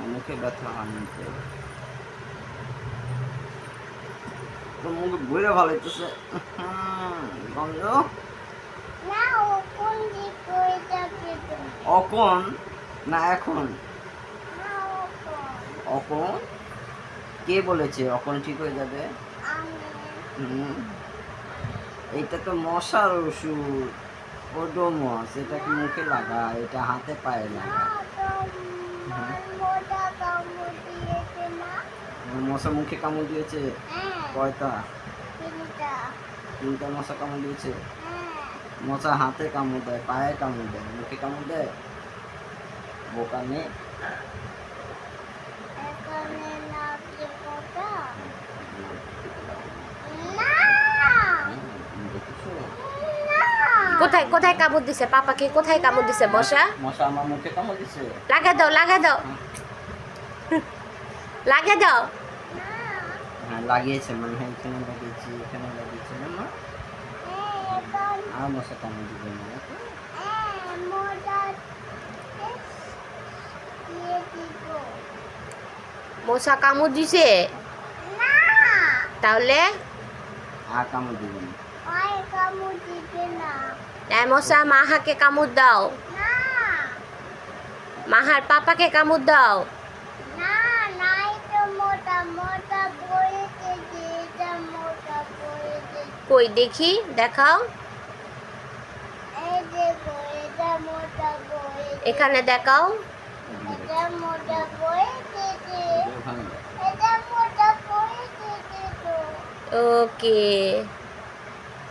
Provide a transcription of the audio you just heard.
মুখে ব্যথা আনতে তো মুখ ঘুরে ভালো হইতেছে গন্ধ না ওখন ঠিক হয়ে যাবে তো অকন না এখন না ওখন অকন কে বলেছে অকন ঠিক হয়ে যাবে আমি হুম এইটা তো মশার ওষুধ ওডোমস এটা কি মুখে লাগা এটা হাতে পায়ে না লাগা তো মোটা কামড় দিয়েছে না মশা মুখে কামড় দিয়েছে হ্যাঁ কয়টা তিনটা তিনটা মশা কামড় দিয়েছে হ্যাঁ মশা হাতে কামড় দেয় পায়ে কামড় দেয় মুখে কামড় দেয় বোকা মেয়ে এখানে নাকি মোটা না দেখেছো না কোথায় কোথায় কামড় দিছে পাপাকে কোথায় কামড় দিছে মশা মশা আমার মুখে কামড় দিছে লাগা দাও লাগা দাও লাগা দাও না হ্যাঁ লাগিয়েছে মনে হয় এখানে লাগিয়েছি এখানে লাগিয়েছে না মা এখন আর মশা কামড় দিবে না মোটা দিয়ে দিব মশা কামড় দিছে না তাহলে আর কামড় দিবে না ওই কামড় দিবে না এই মশা মাহাকে কামড় দাও না মাহার পাপাকে কামড় দাও না নাই তো মোটা মোটা পড়েছে যেটা মোটা পড়েছে কই দেখি দেখাও এই দেখো এটা মোটা পড়েছে এখানে দেখাও এটা মোটা পড়েছে ওখানে এটা মোটা পড়েছে তো ওকে